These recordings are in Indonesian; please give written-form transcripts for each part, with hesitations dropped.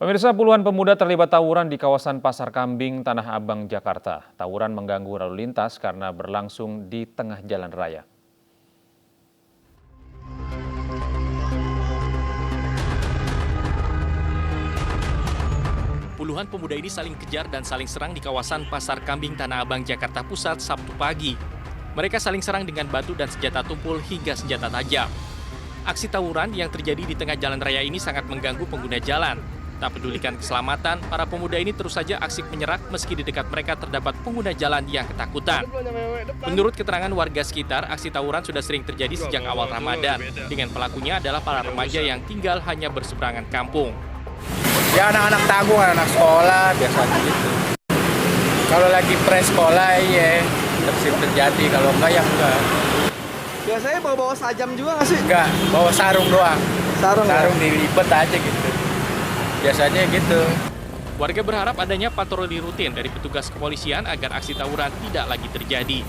Pemirsa, puluhan pemuda terlibat tawuran di kawasan Pasar Kambing, Tanah Abang, Jakarta. Tawuran mengganggu lalu lintas karena berlangsung di tengah jalan raya. Puluhan pemuda ini saling kejar dan saling serang di kawasan Pasar Kambing, Tanah Abang, Jakarta Pusat, Sabtu pagi. Mereka saling serang dengan batu dan senjata tumpul hingga senjata tajam. Aksi tawuran yang terjadi di tengah jalan raya ini sangat mengganggu pengguna jalan. Tak pedulikan keselamatan, para pemuda ini terus saja aksi menyerak meski di dekat mereka terdapat pengguna jalan yang ketakutan. Menurut keterangan warga sekitar, aksi tawuran sudah sering terjadi sejak awal Ramadan. Dengan pelakunya adalah para remaja yang tinggal hanya berseberangan kampung. Ya anak-anak tanggung, anak sekolah, biasanya gitu. Kalau lagi pre-sekolah, iya, sering terjadi. Kalau enggak, ya enggak. Biasanya bawa-bawa sajam juga nggak sih? Enggak, bawa sarung doang. Sarung dilipet aja gitu. Biasanya gitu. Warga berharap adanya patroli rutin dari petugas kepolisian agar aksi tawuran tidak lagi terjadi.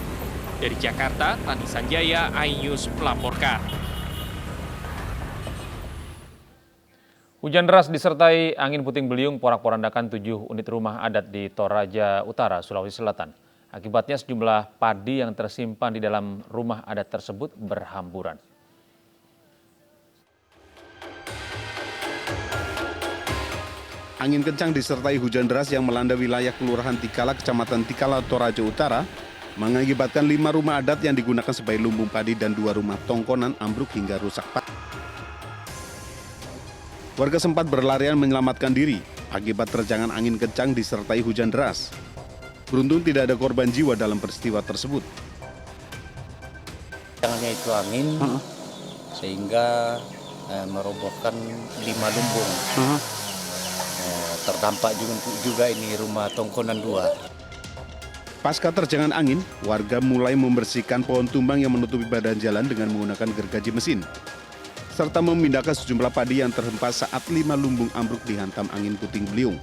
Dari Jakarta, Tani Sanjaya, iNews melaporkan. Hujan deras disertai angin puting beliung porak-porandakan 7 unit rumah adat di Toraja Utara, Sulawesi Selatan. Akibatnya sejumlah padi yang tersimpan di dalam rumah adat tersebut berhamburan. Angin kencang disertai hujan deras yang melanda wilayah Kelurahan Tikala, Kecamatan Tikala, Toraja Utara, mengakibatkan 5 rumah adat yang digunakan sebagai lumbung padi dan 2 rumah tongkonan ambruk hingga rusak parah. Warga sempat berlarian menyelamatkan diri akibat terjangan angin kencang disertai hujan deras. Beruntung tidak ada korban jiwa dalam peristiwa tersebut. Jangannya itu angin sehingga merobohkan 5 lumbung. Terdampak juga ini rumah tongkonan 2. Pasca terjangan angin, warga mulai membersihkan pohon tumbang yang menutupi badan jalan dengan menggunakan gergaji mesin, serta memindahkan sejumlah padi yang terhempas saat 5 lumbung ambruk dihantam angin puting beliung.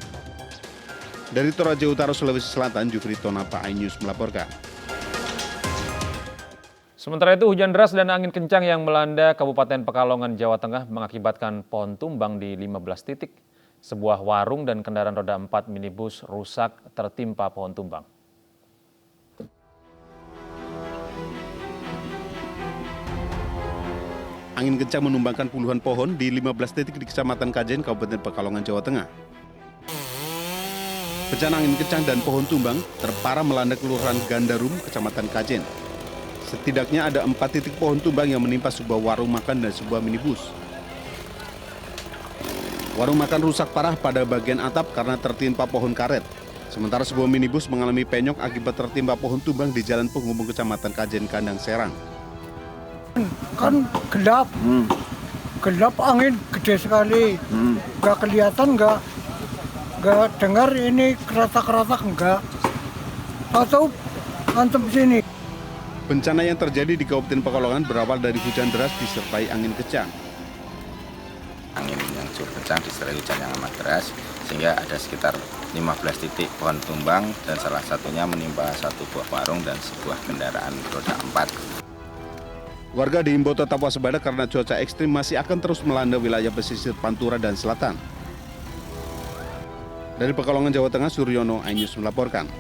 Dari Toraja Utara, Sulawesi Selatan, Jufri Tonapa, iNews melaporkan. Sementara itu, hujan deras dan angin kencang yang melanda Kabupaten Pekalongan, Jawa Tengah mengakibatkan pohon tumbang di 15 titik. Sebuah warung dan kendaraan roda 4 minibus rusak tertimpa pohon tumbang. Angin kencang menumbangkan puluhan pohon di 15 titik di Kecamatan Kajen, Kabupaten Pekalongan, Jawa Tengah. Bencana angin kencang dan pohon tumbang terparah melanda Kelurahan Gandarum, Kecamatan Kajen. Setidaknya ada 4 titik pohon tumbang yang menimpa sebuah warung makan dan sebuah minibus. Warung makan rusak parah pada bagian atap karena tertimpa pohon karet. Sementara sebuah minibus mengalami penyok akibat tertimpa pohon tumbang di jalan penghubung Kecamatan Kajen, Kandang Serang. Kan gelap, gelap angin gede sekali, nggak kelihatan, nggak dengar ini keratak-keratak, nggak. Atau antem sini. Bencana yang terjadi di Kabupaten Pekalongan berawal dari hujan deras disertai angin kencang. Angin yang cukup kencang disertai hujan yang amat deras sehingga ada sekitar 15 titik pohon tumbang dan salah satunya menimpa satu buah warung dan sebuah kendaraan roda 4. Warga diimbau tetap waspada karena cuaca ekstrim masih akan terus melanda wilayah pesisir Pantura dan Selatan. Dari Pekalongan, Jawa Tengah, Suryono, iNews melaporkan.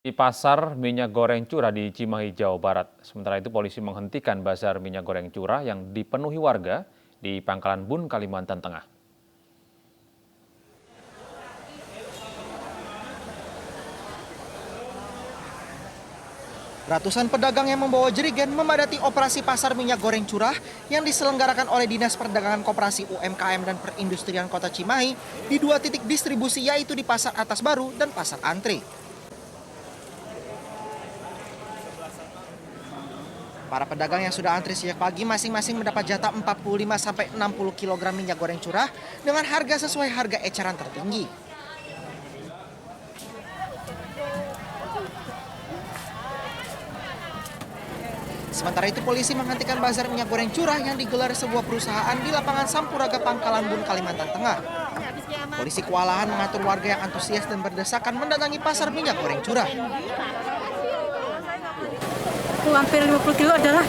Di pasar minyak goreng curah di Cimahi, Jawa Barat. Sementara itu polisi menghentikan bazar minyak goreng curah yang dipenuhi warga di Pangkalan Bun, Kalimantan Tengah. Ratusan pedagang yang membawa jerigen memadati operasi pasar minyak goreng curah yang diselenggarakan oleh Dinas Perdagangan Koperasi UMKM dan Perindustrian Kota Cimahi di 2 titik distribusi, yaitu di Pasar Atas Baru dan Pasar Antri. Para pedagang yang sudah antri sejak pagi masing-masing mendapat jatah 45-60 kg minyak goreng curah dengan harga sesuai harga eceran tertinggi. Sementara itu polisi menghentikan bazar minyak goreng curah yang digelar sebuah perusahaan di lapangan Sampuraga, Pangkalan Bun, Kalimantan Tengah. Polisi kewalahan mengatur warga yang antusias dan berdesakan mendatangi pasar minyak goreng curah. Hampir 50 kilo adalah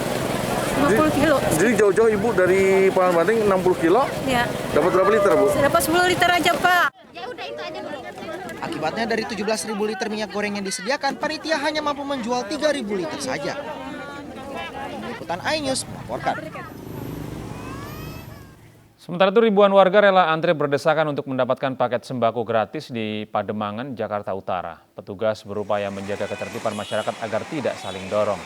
50 kilo. Jadi jauh-jauh Ibu dari Parangpanting 60 kilo? Ya. Dapat berapa liter, Bu? Dapat 10 liter aja, Pak. Akibatnya dari 17.000 liter minyak goreng yang disediakan, panitia hanya mampu menjual 3.000 liter saja. Liputan iNews melaporkan. Sementara itu ribuan warga rela antre berdesakan untuk mendapatkan paket sembako gratis di Pademangan, Jakarta Utara. Petugas berupaya menjaga ketertiban masyarakat agar tidak saling dorong.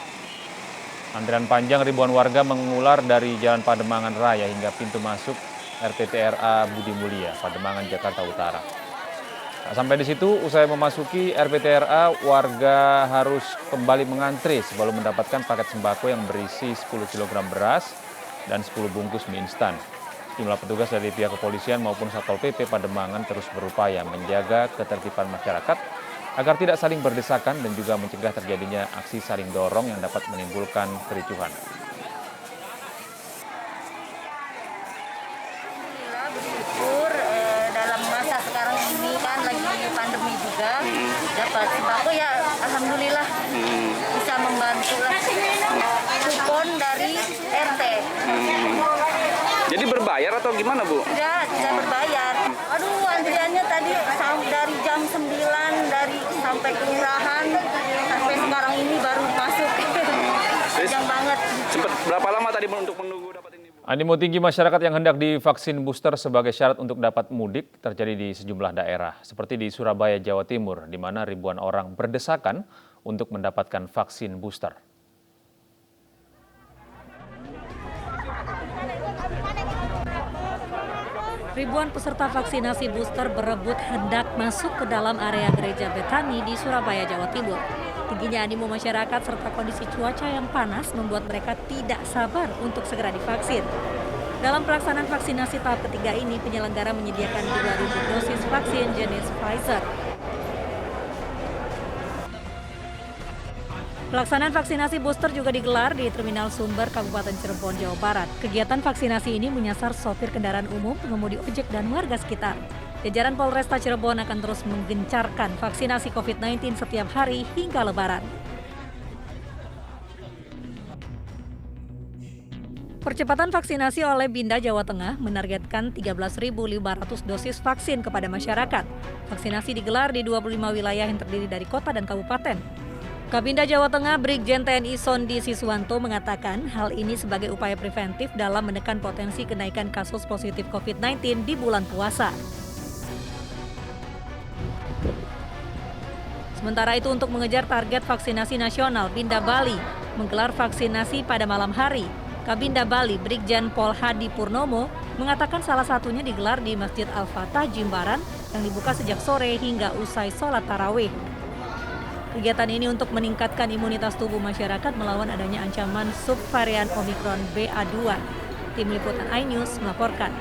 Antrian panjang ribuan warga mengular dari Jalan Pademangan Raya hingga pintu masuk RPTRA Budi Mulia, Pademangan, Jakarta Utara. Tak sampai di situ, usai memasuki RPTRA, warga harus kembali mengantri sebelum mendapatkan paket sembako yang berisi 10 kg beras dan 10 bungkus mie instan. Jumlah petugas dari pihak kepolisian maupun Satpol PP Pademangan terus berupaya menjaga ketertiban masyarakat agar tidak saling berdesakan dan juga mencegah terjadinya aksi saling dorong yang dapat menimbulkan kericuhan. Bersyukur dalam masa sekarang ini kan lagi pandemi juga, dapat sembako ya alhamdulillah bisa membantu lah. Kupon dari RT. Jadi berbayar atau gimana, Bu? Tidak berbayar. Aduh, antriannya tadi dari jam 9 sampai kelurahan sampai sekarang ini baru masuk. Panjang banget. Sempat berapa lama tadi untuk menunggu dapat ini, Bu? Animo tinggi masyarakat yang hendak divaksin booster sebagai syarat untuk dapat mudik terjadi di sejumlah daerah, seperti di Surabaya, Jawa Timur, di mana ribuan orang berdesakan untuk mendapatkan vaksin booster. Ribuan peserta vaksinasi booster berebut hendak masuk ke dalam area gereja Betani di Surabaya, Jawa Timur. Tingginya animo masyarakat serta kondisi cuaca yang panas membuat mereka tidak sabar untuk segera divaksin. Dalam pelaksanaan vaksinasi tahap ketiga ini, penyelenggara menyediakan 2.000 dosis vaksin jenis Pfizer. Pelaksanaan vaksinasi booster juga digelar di Terminal Sumber, Kabupaten Cirebon, Jawa Barat. Kegiatan vaksinasi ini menyasar sopir kendaraan umum, pengemudi ojek, dan warga sekitar. Jajaran Polresta Cirebon akan terus menggencarkan vaksinasi COVID-19 setiap hari hingga Lebaran. Percepatan vaksinasi oleh Binda Jawa Tengah menargetkan 13.500 dosis vaksin kepada masyarakat. Vaksinasi digelar di 25 wilayah yang terdiri dari kota dan kabupaten. Kabinda Jawa Tengah Brigjen TNI Sondi Siswanto mengatakan hal ini sebagai upaya preventif dalam menekan potensi kenaikan kasus positif COVID-19 di bulan puasa. Sementara itu untuk mengejar target vaksinasi nasional, Binda Bali menggelar vaksinasi pada malam hari. Kabinda Bali Brigjen Pol Hadi Purnomo mengatakan salah satunya digelar di Masjid Al-Fatah Jimbaran yang dibuka sejak sore hingga usai sholat tarawih. Kegiatan ini untuk meningkatkan imunitas tubuh masyarakat melawan adanya ancaman subvarian Omikron BA2. Tim Liputan iNews melaporkan.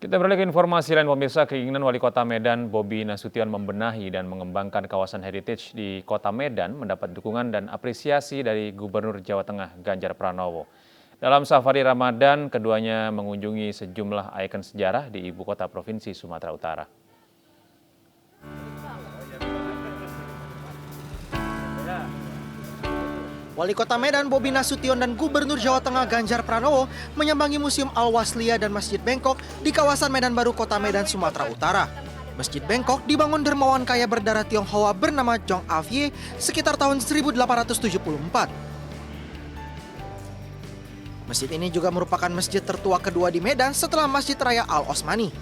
Kita beralih ke informasi lain, pemirsa. Keinginan Wali Kota Medan Bobi Nasution membenahi dan mengembangkan kawasan heritage di Kota Medan mendapat dukungan dan apresiasi dari Gubernur Jawa Tengah Ganjar Pranowo. Dalam safari Ramadan, keduanya mengunjungi sejumlah ikon sejarah di ibu kota Provinsi Sumatera Utara. Wali Kota Medan Bobi Nasution dan Gubernur Jawa Tengah Ganjar Pranowo menyambangi Museum Al-Waslia dan Masjid Bengkok di kawasan Medan Baru, Kota Medan, Sumatera Utara. Masjid Bengkok dibangun dermawan kaya berdarah Tionghoa bernama Zhong Avie sekitar tahun 1874. Masjid ini juga merupakan masjid tertua kedua di Medan setelah Masjid Raya Al-Osmani.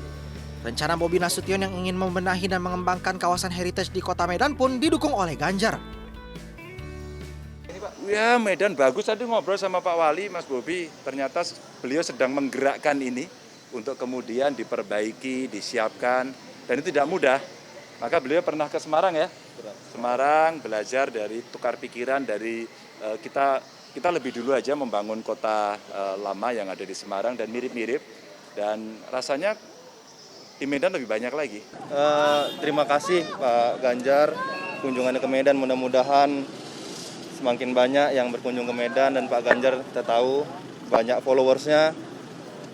Rencana Bobi Nasution yang ingin membenahi dan mengembangkan kawasan heritage di Kota Medan pun didukung oleh Ganjar. Ya, Medan bagus. Tadi ngobrol sama Pak Wali, Mas Bobi, ternyata beliau sedang menggerakkan ini untuk kemudian diperbaiki, disiapkan, dan itu tidak mudah. Maka beliau pernah ke Semarang ya, Semarang belajar dari tukar pikiran dari kita lebih dulu aja membangun kota lama yang ada di Semarang dan mirip-mirip, dan rasanya di Medan lebih banyak lagi. Terima kasih Pak Ganjar kunjungannya ke Medan, mudah-mudahan semakin banyak yang berkunjung ke Medan, dan Pak Ganjar kita tahu banyak followersnya,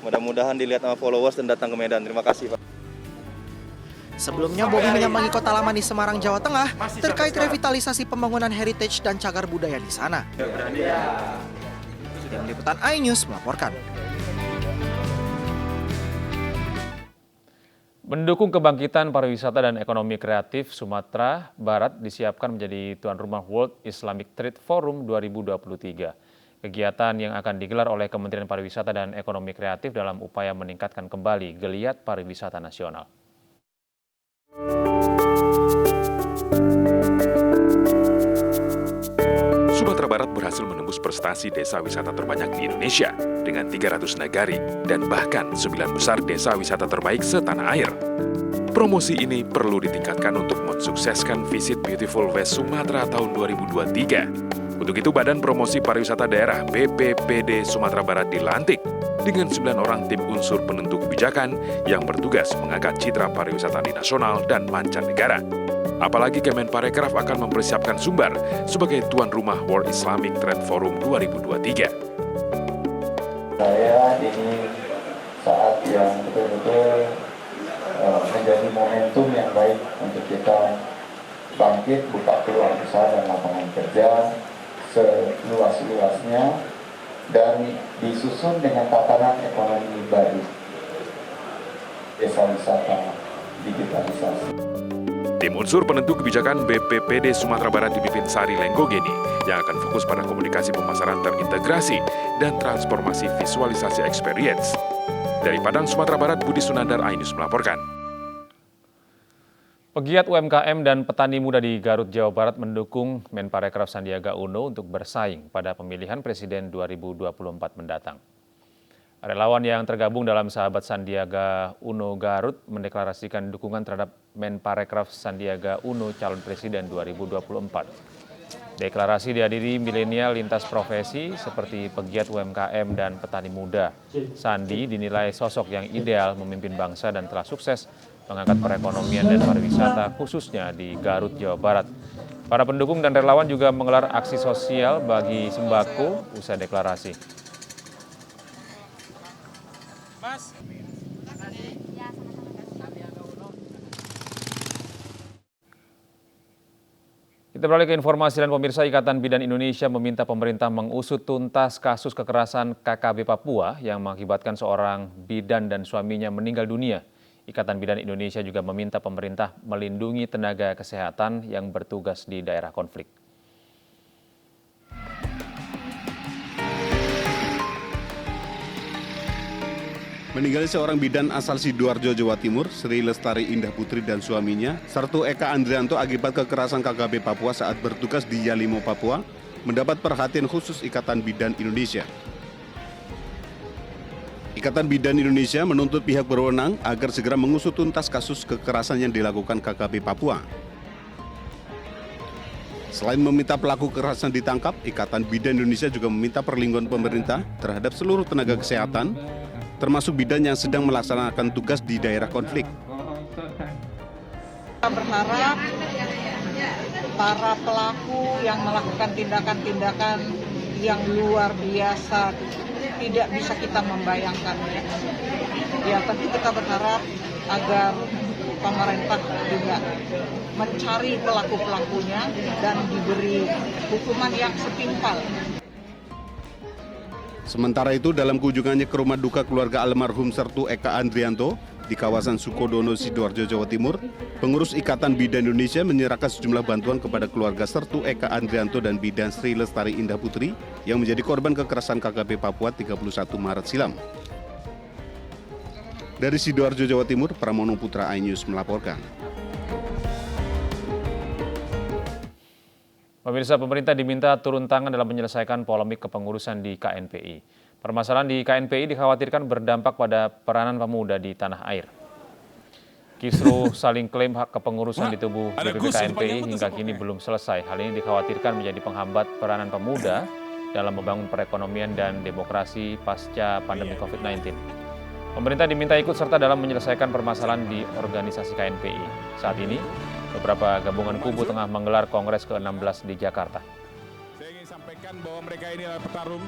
mudah-mudahan dilihat sama followers dan datang ke Medan. Terima kasih Pak. Sebelumnya Bobi menyambangi Kota Lama di Semarang, Jawa Tengah terkait revitalisasi pembangunan heritage dan cagar budaya di sana. Tim Liputan iNews melaporkan. Mendukung kebangkitan pariwisata dan ekonomi kreatif, Sumatera Barat disiapkan menjadi tuan rumah World Islamic Trade Forum 2023. Kegiatan yang akan digelar oleh Kementerian Pariwisata dan Ekonomi Kreatif dalam upaya meningkatkan kembali geliat pariwisata nasional. Sumatera Barat berhasil menembus prestasi desa wisata terbanyak di Indonesia dengan 300 nagari dan bahkan 9 besar desa wisata terbaik setanah air. Promosi ini perlu ditingkatkan untuk mensukseskan Visit Beautiful West Sumatera tahun 2023. Untuk itu, Badan Promosi Pariwisata Daerah BPPD Sumatera Barat dilantik dengan 9 orang tim unsur penentu kebijakan yang bertugas mengangkat citra pariwisata di nasional dan mancanegara. Apalagi Kemenparekraf akan mempersiapkan Sumbar sebagai tuan rumah World Islamic Trade Forum 2023. Saya ini saat yang betul-betul menjadi momentum yang baik untuk kita bangkit, buka peluang usaha dan lapangan kerja seluas-luasnya dan disusun dengan tatanan ekonomi baru, desa wisata, digitalisasi. Tim unsur penentu kebijakan BPPD Sumatera Barat dipimpin Sari Lenggogeni yang akan fokus pada komunikasi pemasaran terintegrasi dan transformasi visualisasi experience. Dari Padang, Sumatera Barat, Budi Sunandar, iNews melaporkan. Pegiat UMKM dan petani muda di Garut, Jawa Barat mendukung Menparekraf Sandiaga Uno untuk bersaing pada pemilihan Presiden 2024 mendatang. Relawan yang tergabung dalam Sahabat Sandiaga Uno Garut mendeklarasikan dukungan terhadap Menparekraf Sandiaga Uno calon Presiden 2024. Deklarasi dihadiri milenial lintas profesi seperti pegiat UMKM dan petani muda. Sandi dinilai sosok yang ideal memimpin bangsa dan telah sukses mengangkat perekonomian dan pariwisata khususnya di Garut, Jawa Barat. Para pendukung dan relawan juga menggelar aksi sosial bagi sembako usai deklarasi. Kita beralih ke informasi dan pemirsa. Ikatan Bidan Indonesia meminta pemerintah mengusut tuntas kasus kekerasan KKB Papua yang mengakibatkan seorang bidan dan suaminya meninggal dunia. Ikatan Bidan Indonesia juga meminta pemerintah melindungi tenaga kesehatan yang bertugas di daerah konflik. Meninggalnya seorang bidan asal Sidoarjo, Jawa Timur, Sri Lestari Indah Putri dan suaminya, Sarto Eka Andrianto akibat kekerasan KKB Papua saat bertugas di Yalimo, Papua, mendapat perhatian khusus Ikatan Bidan Indonesia. Ikatan Bidan Indonesia menuntut pihak berwenang agar segera mengusut tuntas kasus kekerasan yang dilakukan KKB Papua. Selain meminta pelaku kekerasan ditangkap, Ikatan Bidan Indonesia juga meminta perlindungan pemerintah terhadap seluruh tenaga kesehatan, termasuk bidan yang sedang melaksanakan tugas di daerah konflik. Kita berharap para pelaku yang melakukan tindakan-tindakan yang luar biasa tidak bisa kita membayangkan. Ya, tentu kita berharap agar pemerintah juga mencari pelaku-pelakunya dan diberi hukuman yang setimpal. Sementara itu, dalam kunjungannya ke rumah duka keluarga almarhum Sarto Eka Andrianto di kawasan Sukodono, Sidoarjo, Jawa Timur, pengurus Ikatan Bidan Indonesia menyerahkan sejumlah bantuan kepada keluarga Sarto Eka Andrianto dan bidan Sri Lestari Indah Putri yang menjadi korban kekerasan KKB Papua 31 Maret silam. Dari Sidoarjo, Jawa Timur, Pramono Putra, iNews melaporkan. Pemirsa, pemerintah diminta turun tangan dalam menyelesaikan polemik kepengurusan di KNPI. Permasalahan di KNPI dikhawatirkan berdampak pada peranan pemuda di tanah air. Kisruh saling klaim hak kepengurusan di tubuh DPP KNPI hingga kini belum selesai. Hal ini dikhawatirkan menjadi penghambat peranan pemuda dalam membangun perekonomian dan demokrasi pasca pandemi COVID-19. Pemerintah diminta ikut serta dalam menyelesaikan permasalahan di organisasi KNPI. Saat ini, beberapa gabungan kubu tengah menggelar Kongres ke-16 di Jakarta. Saya ingin sampaikan bahwa mereka ini adalah petarung.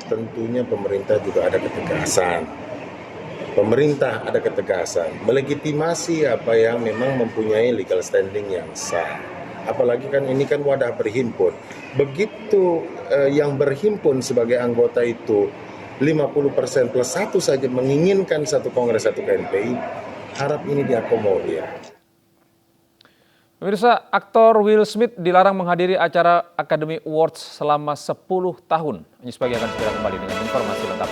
Tentunya pemerintah juga ada ketegasan pemerintah ada ketegasan, melegitimasi apa yang memang mempunyai legal standing yang sah. Apalagi kan ini kan wadah berhimpun. Begitu yang berhimpun sebagai anggota itu 50% plus satu saja menginginkan satu kongres, satu KNPI, harap ini diakomodir. Pemirsa, aktor Will Smith dilarang menghadiri acara Academy Awards selama 10 tahun. Ini sebagai akan segera kembali dengan informasi lengkap.